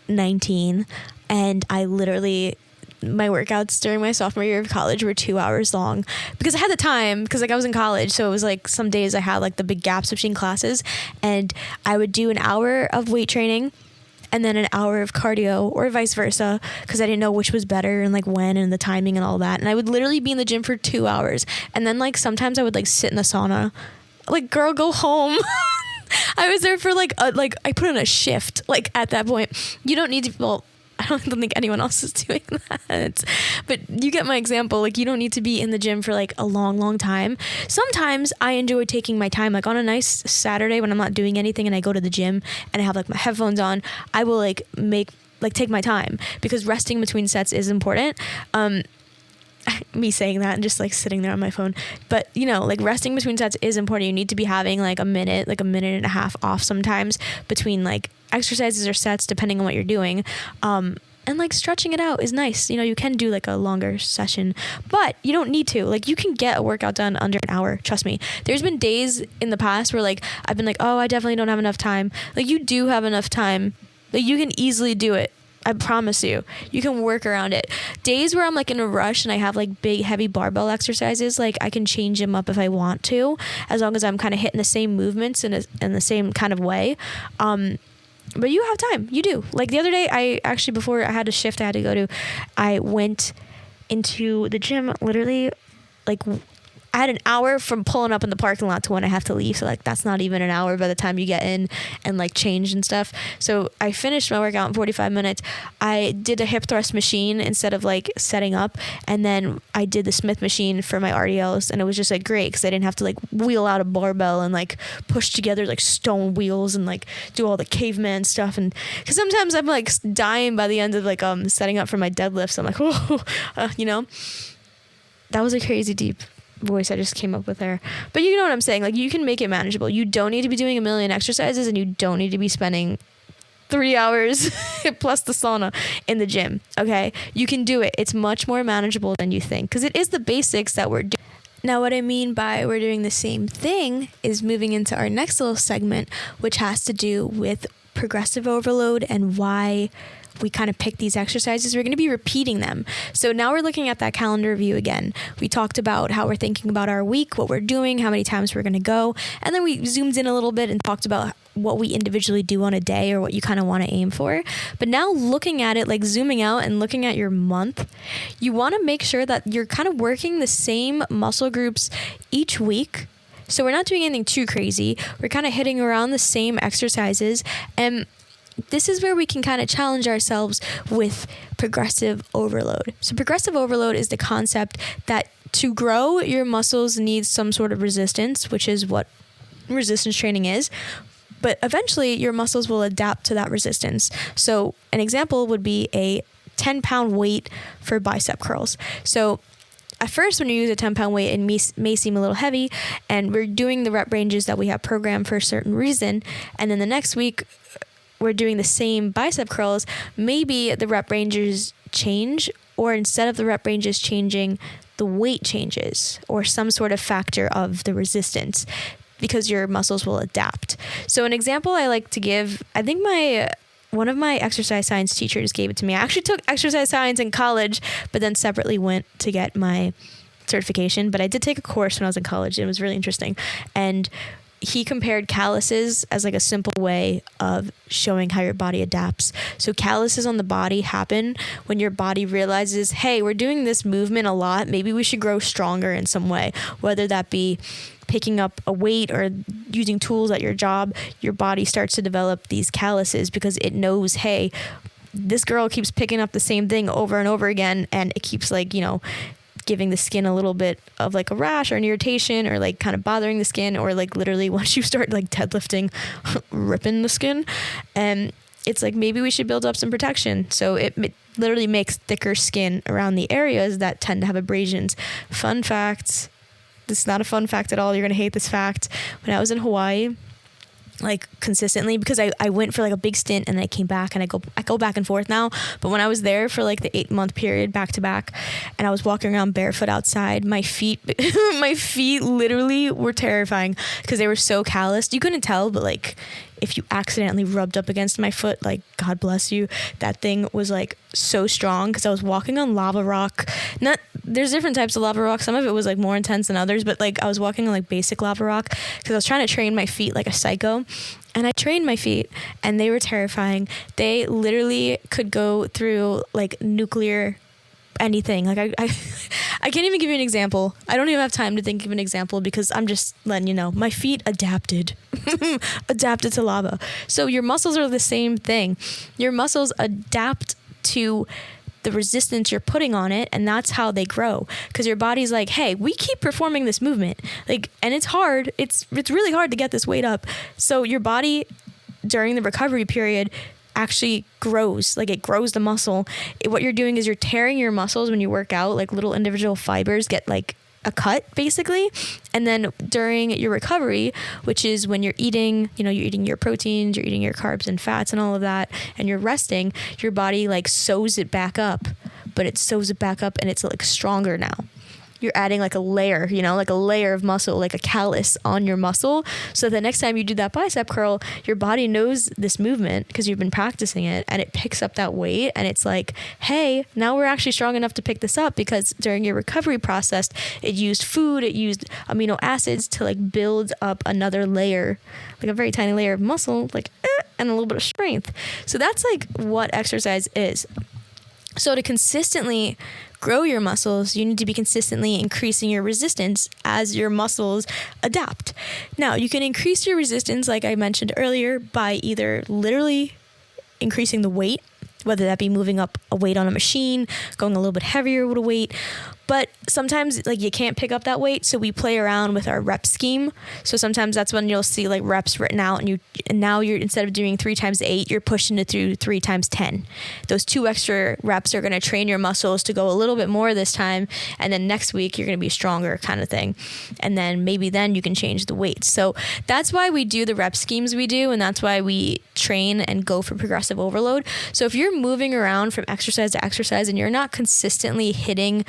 19, and I literally my workouts during my sophomore year of college were 2 hours long because I had the time, because like I was in college. So it was like some days I had like the big gaps between classes, and I would do an hour of weight training and then an hour of cardio, or vice versa, because I didn't know which was better and like when and the timing and all that. And I would literally be in the gym for 2 hours. And then like sometimes I would like sit in the sauna. Like, girl, go home. I was there for like I put in a shift like at that point. You don't need to, well, I don't think anyone else is doing that. But you get my example. Like, you don't need to be in the gym for like a long time. Sometimes I enjoy taking my time. Like on a nice Saturday when I'm not doing anything and I go to the gym and I have like my headphones on, I will take my time, because resting between sets is important. Me saying that and just like sitting there on my phone, but you know, like resting between sets is important. You need to be having like a minute and a half off sometimes between like exercises or sets, depending on what you're doing. And like stretching it out is nice. You know, you can do like a longer session, but you don't need to. Like, you can get a workout done under an hour. Trust me. There's been days in the past where like I've been like, oh, I definitely don't have enough time. Like, you do have enough time. Like, you can easily do it. I promise you, you can work around it. Days where I'm like in a rush and I have like big, heavy barbell exercises, like I can change them up if I want to, as long as I'm kind of hitting the same movements in the same kind of way. But you have time. You do. Like the other day, I actually, before I had a shift I had to go to, I went into the gym literally like I had an hour from pulling up in the parking lot to when I have to leave. So like that's not even an hour by the time you get in and like change and stuff. So I finished my workout in 45 minutes. I did a hip thrust machine instead of like setting up. And then I did the Smith machine for my RDLs. And it was just like great, because I didn't have to like wheel out a barbell and like push together like stone wheels and like do all the caveman stuff. And because sometimes I'm like dying by the end of like setting up for my deadlifts. I'm like, you know, that was a crazy deep voice I just came up with there. But you know what I'm saying? Like, you can make it manageable. You don't need to be doing a million exercises, and you don't need to be spending 3 hours plus the sauna in the gym. Okay? You can do it. It's much more manageable than you think, because it is the basics that we're doing. Now, what I mean by we're doing the same thing is moving into our next little segment, which has to do with progressive overload and why we kind of pick these exercises. We're going to be repeating them. So now we're looking at that calendar view again. We talked about how we're thinking about our week, what we're doing, how many times we're going to go. And then we zoomed in a little bit and talked about what we individually do on a day, or what you kind of want to aim for. But now looking at it, like zooming out and looking at your month, you want to make sure that you're kind of working the same muscle groups each week. So we're not doing anything too crazy. We're kind of hitting around the same exercises. And this is where we can kind of challenge ourselves with progressive overload. So progressive overload is the concept that to grow, your muscles need some sort of resistance, which is what resistance training is. But eventually your muscles will adapt to that resistance. So an example would be a 10-pound weight for bicep curls. So at first, when you use a 10-pound weight, it may seem a little heavy, and we're doing the rep ranges that we have programmed for a certain reason. And then the next week, we're doing the same bicep curls. Maybe the rep ranges change, or instead of the rep ranges changing, the weight changes, or some sort of factor of the resistance, because your muscles will adapt. So an example I like to give, I think one of my exercise science teachers gave it to me. I actually took exercise science in college, but then separately went to get my certification. But I did take a course when I was in college, and it was really interesting. And he compared calluses as like a simple way of showing how your body adapts. So calluses on the body happen when your body realizes, hey, we're doing this movement a lot. Maybe we should grow stronger in some way, whether that be picking up a weight or using tools at your job. Your body starts to develop these calluses because it knows, hey, this girl keeps picking up the same thing over and over again, and it keeps like, you know, giving the skin a little bit of like a rash or an irritation, or like kind of bothering the skin, or like literally once you start like deadlifting, ripping the skin. And it's like, maybe we should build up some protection. So it literally makes thicker skin around the areas that tend to have abrasions. Fun fact, this is not a fun fact at all. You're going to hate this fact. When I was in Hawaii, like consistently, because I went for like a big stint and I came back, and I go back and forth now. But when I was there for like the 8-month period back to back, and I was walking around barefoot outside, my feet my feet literally were terrifying because they were so calloused. You couldn't tell, but like if you accidentally rubbed up against my foot, like God bless you, that thing was like so strong, because I was walking on lava rock. There's different types of lava rock. Some of it was like more intense than others, but like I was walking on like basic lava rock because I was trying to train my feet like a psycho. And I trained my feet, and they were terrifying. They literally could go through like nuclear anything. Like I can't even give you an example. I don't even have time to think of an example, because I'm just letting you know my feet adapted to lava. So your muscles are the same thing. Your muscles adapt to the resistance you're putting on it, and that's how they grow, because your body's like, hey, we keep performing this movement, like, and it's hard, it's really hard to get this weight up. So your body during the recovery period actually grows, like it grows the muscle. What you're doing is you're tearing your muscles when you work out, like little individual fibers get like a cut basically. And then during your recovery, which is when you're eating, you're eating your proteins, you're eating your carbs and fats and all of that, and you're resting, your body like sews it back up, but it sews it back up and it's like stronger now. You're adding like a layer, like a layer of muscle, like a callus on your muscle. So the next time you do that bicep curl, your body knows this movement because you've been practicing it, and it picks up that weight, and it's like, hey, now we're actually strong enough to pick this up, because during your recovery process, it used food, it used amino acids to like build up another layer, like a very tiny layer of muscle, like, and a little bit of strength. So that's like what exercise is. So to consistently grow your muscles, you need to be consistently increasing your resistance as your muscles adapt. Now, you can increase your resistance, like I mentioned earlier, by either literally increasing the weight, whether that be moving up a weight on a machine, going a little bit heavier with a weight. But sometimes like you can't pick up that weight, so we play around with our rep scheme. So sometimes that's when you'll see like reps written out, and now you're, instead of doing 3 times 8, you're pushing it through 3 times 10. Those 2 extra reps are going to train your muscles to go a little bit more this time, and then next week you're going to be stronger, kind of thing. And then maybe then you can change the weight. So that's why we do the rep schemes we do, and that's why we train and go for progressive overload. So if you're moving around from exercise to exercise and you're not consistently hitting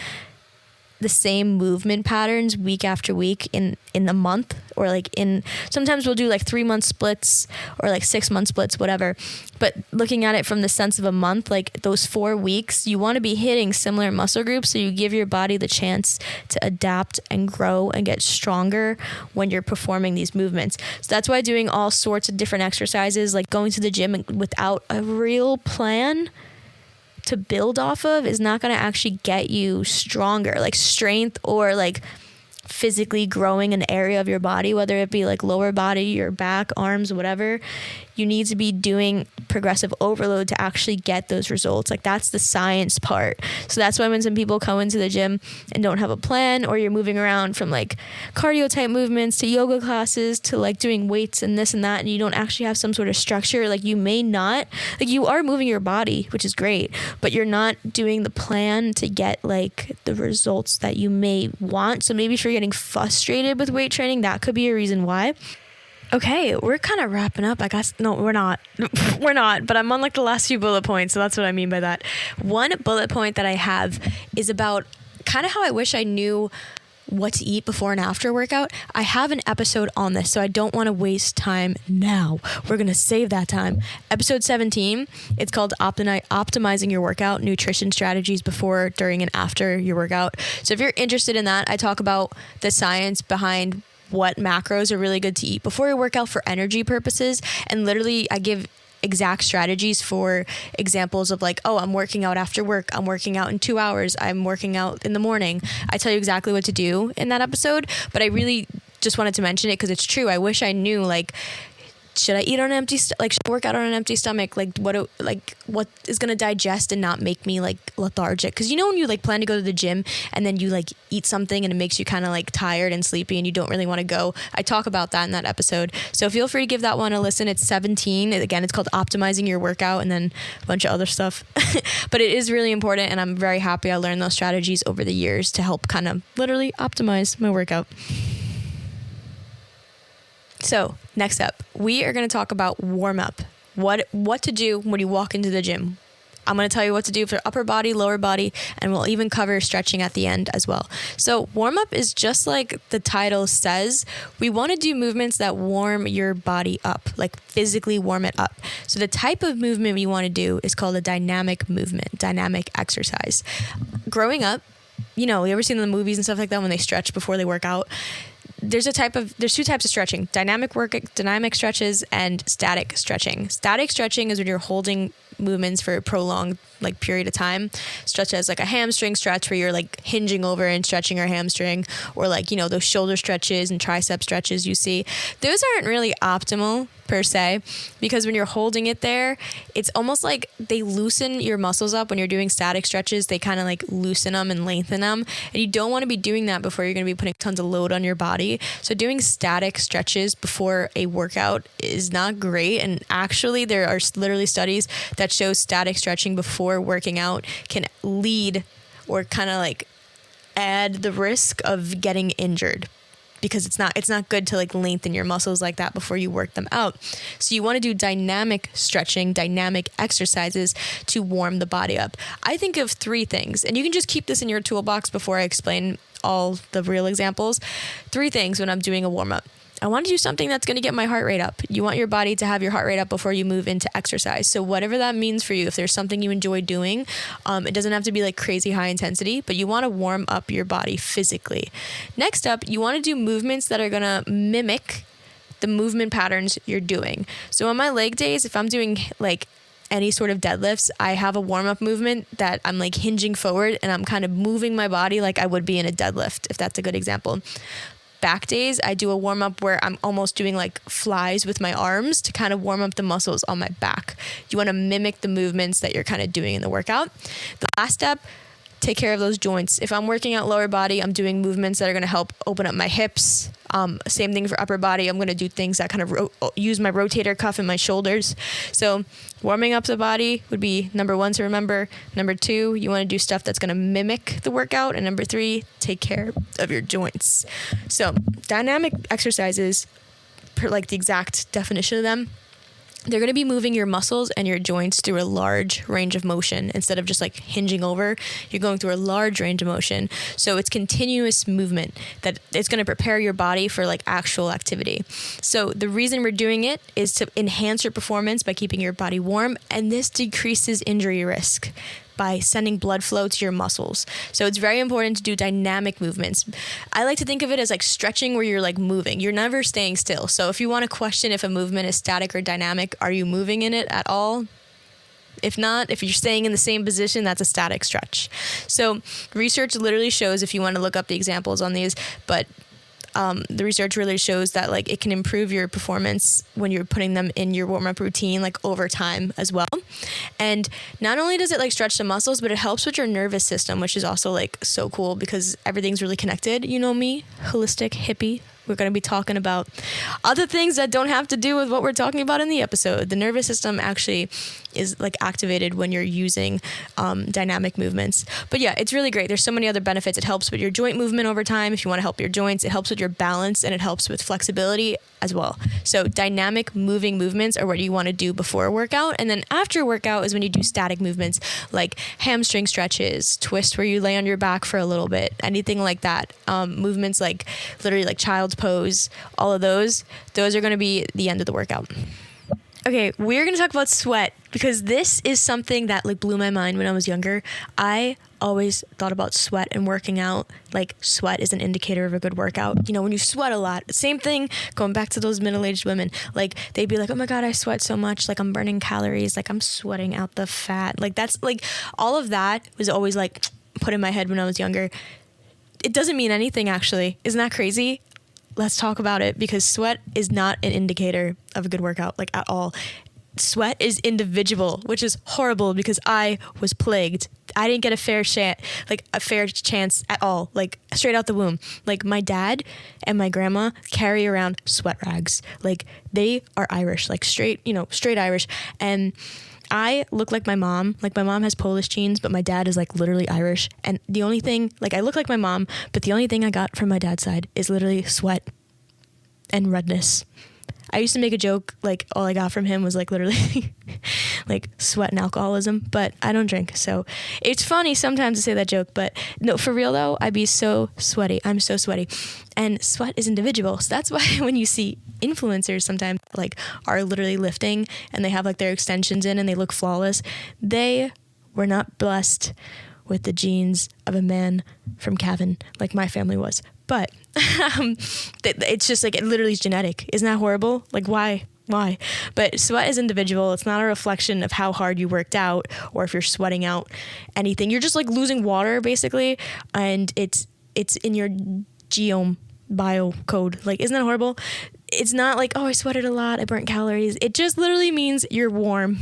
the same movement patterns week after week in the month, or like sometimes we'll do like 3-month splits or like 6-month splits, whatever. But looking at it from the sense of a month, like those 4 weeks, you want to be hitting similar muscle groups, so you give your body the chance to adapt and grow and get stronger when you're performing these movements. So that's why doing all sorts of different exercises, like going to the gym without a real plan to build off of, is not going to actually get you stronger, like strength, or like physically growing an area of your body, whether it be like lower body, your back, arms, whatever. You need to be doing progressive overload to actually get those results. Like that's the science part. So that's why when some people come into the gym and don't have a plan, or you're moving around from like cardio type movements to yoga classes to like doing weights and this and that, and you don't actually have some sort of structure, like you may not, like you are moving your body, which is great, but you're not doing the plan to get like the results that you may want. So maybe if you're getting frustrated with weight training, that could be a reason why. Okay, we're kind of wrapping up, I guess. No, we're not. We're not, but I'm on like the last few bullet points, so that's what I mean by that. One bullet point that I have is about kind of how I wish I knew what to eat before and after a workout. I have an episode on this, so I don't want to waste time now. We're going to save that time. Episode 17, it's called Optimizing Your Workout, Nutrition Strategies Before, During, and After Your Workout. So if you're interested in that, I talk about the science behind what macros are really good to eat before your workout for energy purposes. And literally I give exact strategies for examples of like, oh, I'm working out after work, I'm working out in 2 hours, I'm working out in the morning. I tell you exactly what to do in that episode, but I really just wanted to mention it because it's true. I wish I knew, like, should I eat on an empty like should I work out on an empty stomach, like what is going to digest and not make me like lethargic? Because when you like plan to go to the gym and then you like eat something and it makes you kind of like tired and sleepy and you don't really want to go. I talk about that in that episode, so feel free to give that one a listen. It's 17. Again, it's called Optimizing Your Workout, and then a bunch of other stuff. But it is really important, and I'm very happy I learned those strategies over the years to help kind of literally optimize my workout. So next up, we are going to talk about warm up. What to do when you walk into the gym. I'm going to tell you what to do for upper body, lower body, and we'll even cover stretching at the end as well. So warm up is just like the title says. We want to do movements that warm your body up, like physically warm it up. So the type of movement we want to do is called a dynamic movement, dynamic exercise. Growing up, you ever seen in the movies and stuff like that when they stretch before they work out? There's two types of stretching: dynamic stretches and static stretching. Static stretching is when you're holding movements for a prolonged period of time, such as like a hamstring stretch where you're like hinging over and stretching your hamstring, or those shoulder stretches and tricep stretches you see. Those aren't really optimal per se, because when you're holding it there, it's almost like they loosen your muscles up. When you're doing static stretches, they kind of like loosen them and lengthen them, and you don't want to be doing that before you're going to be putting tons of load on your body. So doing static stretches before a workout is not great, and actually there are literally studies that show static stretching before working out can lead or kind of like add the risk of getting injured, because it's not good to like lengthen your muscles like that before you work them out. So you want to do dynamic stretching, dynamic exercises to warm the body up. I think of 3 things, and you can just keep this in your toolbox before I explain all the real examples. 3 things when I'm doing a warm up. I want to do something that's going to get my heart rate up. You want your body to have your heart rate up before you move into exercise. So whatever that means for you, if there's something you enjoy doing, it doesn't have to be like crazy high intensity, but you want to warm up your body physically. Next up, you want to do movements that are going to mimic the movement patterns you're doing. So on my leg days, if I'm doing like any sort of deadlifts, I have a warm-up movement that I'm like hinging forward and I'm kind of moving my body like I would be in a deadlift, if that's a good example. Back days, I do a warm up where I'm almost doing like flies with my arms to kind of warm up the muscles on my back. You want to mimic the movements that you're kind of doing in the workout. The last step, take care of those joints. If I'm working out lower body, I'm doing movements that are going to help open up my hips. Same thing for upper body. I'm going to do things that kind of use my rotator cuff and my shoulders. So warming up the body would be number 1 to remember. Number 2, you want to do stuff that's going to mimic the workout. And number 3, take care of your joints. So dynamic exercises, per like the exact definition of them, they're going to be moving your muscles and your joints through a large range of motion. Instead of just like hinging over, you're going through a large range of motion. So it's continuous movement that it's going to prepare your body for like actual activity. So the reason we're doing it is to enhance your performance by keeping your body warm, and this decreases injury risk by sending blood flow to your muscles. So it's very important to do dynamic movements. I like to think of it as like stretching where you're like moving. You're never staying still. So if you want to question if a movement is static or dynamic, are you moving in it at all? If not, if you're staying in the same position, that's a static stretch. So research literally shows, if you want to look up the examples on these, but the research really shows that like it can improve your performance when you're putting them in your warm-up routine like over time as well. And not only does it like stretch the muscles, but it helps with your nervous system, which is also like so cool because everything's really connected. You know me, holistic hippie. We're going to be talking about other things that don't have to do with what we're talking about in the episode. The nervous system actually is like activated when you're using dynamic movements. But yeah, it's really great. There's so many other benefits. It helps with your joint movement over time. If you want to help your joints, it helps with your balance, and it helps with flexibility as well. So dynamic moving movements are what you want to do before a workout. And then after a workout is when you do static movements like hamstring stretches, twist where you lay on your back for a little bit, anything like that. Movements like literally like child's pose, all of those are going to be the end of the workout. Okay, we're going to talk about sweat because this is something that like blew my mind when I was younger. I always thought about sweat and working out. Like sweat is an indicator of a good workout. You know, when you sweat a lot, same thing going back to those middle-aged women. Like they'd be like, oh my God, I sweat so much. Like I'm burning calories. Like I'm sweating out the fat. Like that's like all of that was always like put in my head when I was younger. It doesn't mean anything actually. Isn't that crazy? Let's talk about it because sweat is not an indicator of a good workout, like at all. Sweat is individual, which is horrible because I was plagued. I didn't get a fair chance at all, like straight out the womb. Like my dad and my grandma carry around sweat rags. Like they are Irish, like straight Irish. And I look like my mom. Like my mom has Polish genes, but my dad is like literally Irish. And the only thing, like I look like my mom, but the only thing I got from my dad's side is literally sweat and redness. I used to make a joke, like all I got from him was like literally like sweat and alcoholism, but I don't drink. So it's funny sometimes to say that joke, but no, for real though, I'd be so sweaty. I'm so sweaty, and sweat is individual. So that's why when you see influencers sometimes like are literally lifting and they have like their extensions in and they look flawless, they were not blessed with the genes of a man from Cavan like my family was. But it's just like, it literally is genetic. Isn't that horrible? Like, why? But sweat is individual. It's not a reflection of how hard you worked out or if you're sweating out anything. You're just like losing water basically, and it's in your bio code. Like, isn't that horrible? It's not like, oh, I sweated a lot, I burnt calories. It just literally means you're warm.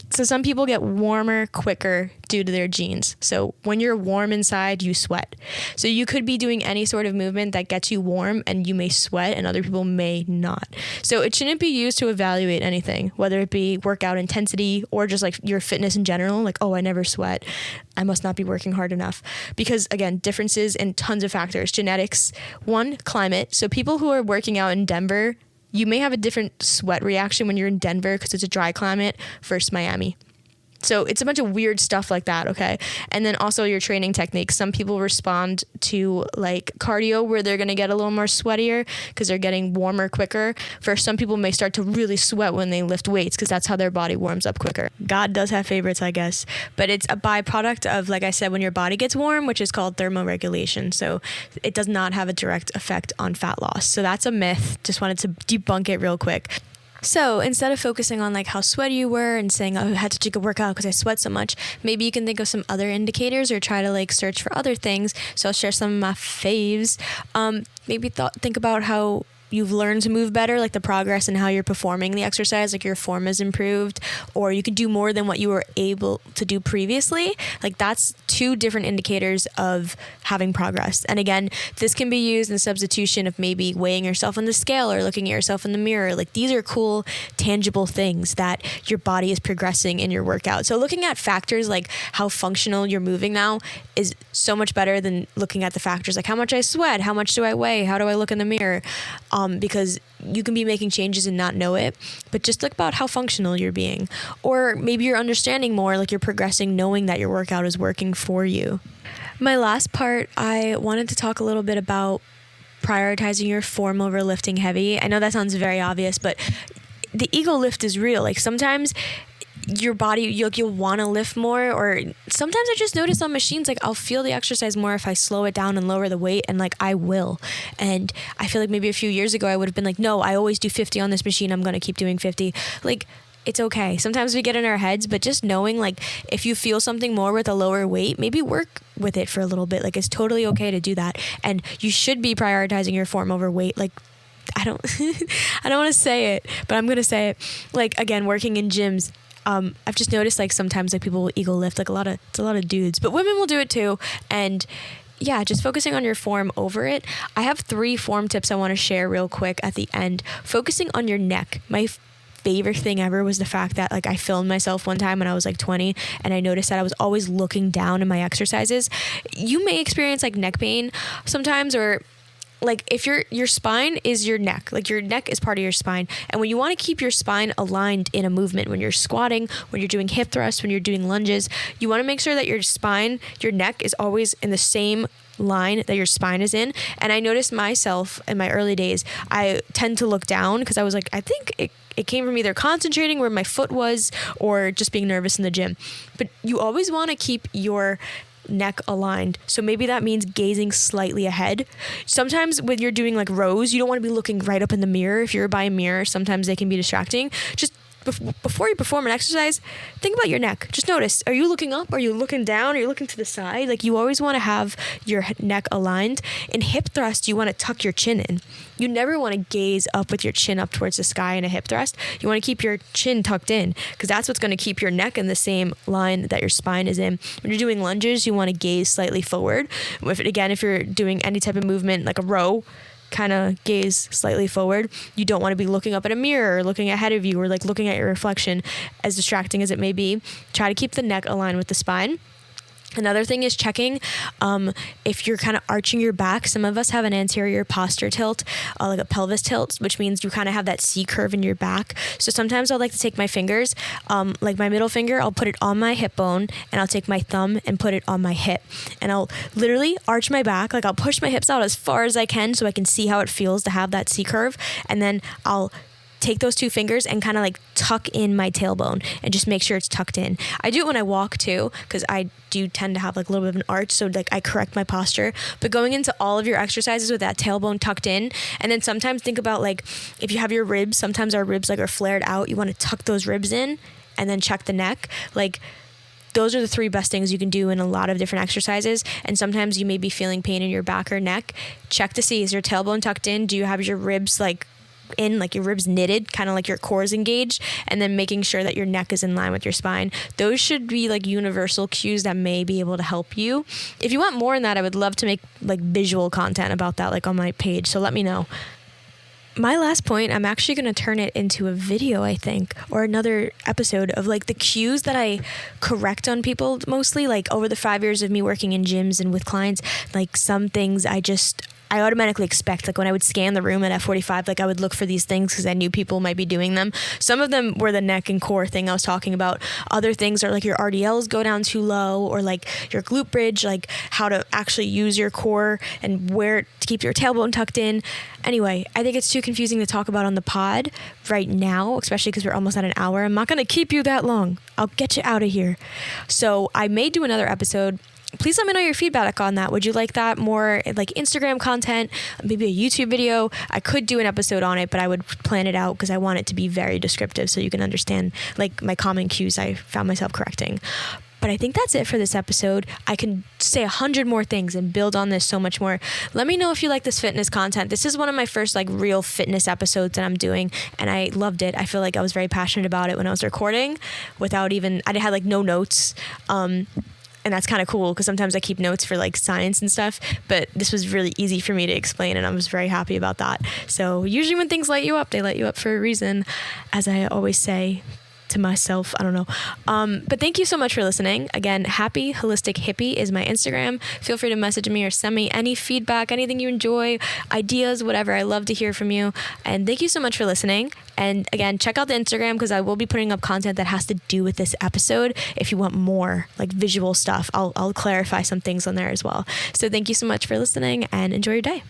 So some people get warmer quicker due to their genes. So when you're warm inside, you sweat. So you could be doing any sort of movement that gets you warm and you may sweat and other people may not. So it shouldn't be used to evaluate anything, whether it be workout intensity or just like your fitness in general. Like, oh, I never sweat, I must not be working hard enough. Because again, differences in tons of factors. Genetics, one, climate. So people who are working out in Denver, you may have a different sweat reaction when you're in Denver because it's a dry climate versus Miami. So it's a bunch of weird stuff like that, okay? And then also your training techniques. Some people respond to like cardio where they're gonna get a little more sweatier because they're getting warmer quicker. For some people may start to really sweat when they lift weights because that's how their body warms up quicker. God does have favorites, I guess. But it's a byproduct of, like I said, when your body gets warm, which is called thermoregulation. So it does not have a direct effect on fat loss. So that's a myth. Just wanted to debunk it real quick. So instead of focusing on like how sweaty you were and saying, oh, I had to take a workout because I sweat so much, maybe you can think of some other indicators or try to like search for other things. So I'll share some of my faves. Maybe think about how you've learned to move better, like the progress and how you're performing the exercise, like your form has improved, or you could do more than what you were able to do previously. Like that's two different indicators of having progress. And again, this can be used in substitution of maybe weighing yourself on the scale or looking at yourself in the mirror. Like these are cool, tangible things that your body is progressing in your workout. So looking at factors like how functional you're moving now is so much better than looking at the factors like how much I sweat, how much do I weigh, how do I look in the mirror, because you can be making changes and not know it, but just look about how functional you're being. Or maybe you're understanding more, like you're progressing, knowing that your workout is working for you. My last part, I wanted to talk a little bit about prioritizing your form over lifting heavy. I know that sounds very obvious, but the ego lift is real. Like sometimes your body, you'll want to lift more, or sometimes I just notice on machines, like I'll feel the exercise more if I slow it down and lower the weight, and like I will. And I feel like maybe a few years ago I would have been like, no, I always do 50 on this machine, I'm going to keep doing 50. Like it's okay. Sometimes we get in our heads, but just knowing like if you feel something more with a lower weight, maybe work with it for a little bit. Like it's totally okay to do that. And you should be prioritizing your form over weight. Like I don't want to say it, but I'm going to say it. Like again, working in gyms, I've just noticed like sometimes like people will ego lift, like it's a lot of dudes, but women will do it too. And yeah, just focusing on your form over it. I have 3 form tips I want to share real quick at the end. Focusing on your neck. My favorite thing ever was the fact that like I filmed myself one time when I was like 20 and I noticed that I was always looking down in my exercises. You may experience like neck pain sometimes, or like if your spine is your neck, like your neck is part of your spine. And when you want to keep your spine aligned in a movement, when you're squatting, when you're doing hip thrusts, when you're doing lunges, you want to make sure that your spine, your neck is always in the same line that your spine is in. And I noticed myself in my early days, I tend to look down because I was like, I think it came from either concentrating where my foot was or just being nervous in the gym. But you always want to keep your neck aligned. So maybe that means gazing slightly ahead. Sometimes when you're doing like rows, you don't want to be looking right up in the mirror. If you're by a mirror, sometimes they can be distracting. Just before you perform an exercise, think about your neck. Just notice, are you looking up? Are you looking down? Are you looking to the side? Like you always want to have your neck aligned. In hip thrust, you want to tuck your chin in. You never want to gaze up with your chin up towards the sky in a hip thrust. You want to keep your chin tucked in because that's what's going to keep your neck in the same line that your spine is in. When you're doing lunges, you want to gaze slightly forward. If you're doing any type of movement like a row, kind of gaze slightly forward. You don't want to be looking up at a mirror or looking ahead of you or like looking at your reflection, as distracting as it may be. Try to keep the neck aligned with the spine. Another thing is checking if you're kind of arching your back. Some of us have an anterior posture tilt, like a pelvis tilt, which means you kind of have that C curve in your back. So sometimes I'll like to take my fingers, like my middle finger, I'll put it on my hip bone, and I'll take my thumb and put it on my hip. And I'll literally arch my back, like I'll push my hips out as far as I can so I can see how it feels to have that C curve. And then I'll take those two fingers and kind of like tuck in my tailbone and just make sure it's tucked in. I do it when I walk too, because I do tend to have like a little bit of an arch, so like I correct my posture. But going into all of your exercises with that tailbone tucked in, and then sometimes think about like if you have your ribs, sometimes our ribs like are flared out, you want to tuck those ribs in and then check the neck. Like those are the three best things you can do in a lot of different exercises. And sometimes you may be feeling pain in your back or neck. Check to see, is your tailbone tucked in? Do you have your ribs like in, like your ribs knitted, kind of like your core is engaged, and then making sure that your neck is in line with your spine. Those should be like universal cues that may be able to help you. If you want more in that, I would love to make like visual content about that, like on my page. So let me know. My last point, I'm actually going to turn it into a video, I think, or another episode of like the cues that I correct on people mostly, like over the 5 years of me working in gyms and with clients, like some things I automatically expect. Like when I would scan the room at F45, like I would look for these things because I knew people might be doing them. Some of them were the neck and core thing I was talking about. Other things are like your RDLs go down too low, or like your glute bridge, like how to actually use your core and where to keep your tailbone tucked in. Anyway, I think it's too confusing to talk about on the pod right now, especially because we're almost at an hour. I'm not going to keep you that long. I'll get you out of here. So I may do another episode. Please let me know your feedback on that. Would you like that more like Instagram content, maybe a YouTube video? I could do an episode on it, but I would plan it out because I want it to be very descriptive so you can understand like my common cues I found myself correcting. But I think that's it for this episode. I can say 100 more things and build on this so much more. Let me know if you like this fitness content. This is one of my first like real fitness episodes that I'm doing, and I loved it. I feel like I was very passionate about it when I was recording I had like no notes. And that's kind of cool because sometimes I keep notes for like science and stuff, but this was really easy for me to explain, and I was very happy about that. So usually when things light you up, they light you up for a reason, as I always say to myself. I don't know. But thank you so much for listening. Again, Happy Holistic Hippie is my Instagram. Feel free to message me or send me any feedback, anything you enjoy, ideas, whatever. I love to hear from you. And thank you so much for listening. And again, check out the Instagram because I will be putting up content that has to do with this episode. If you want more like visual stuff, I'll clarify some things on there as well. So thank you so much for listening and enjoy your day.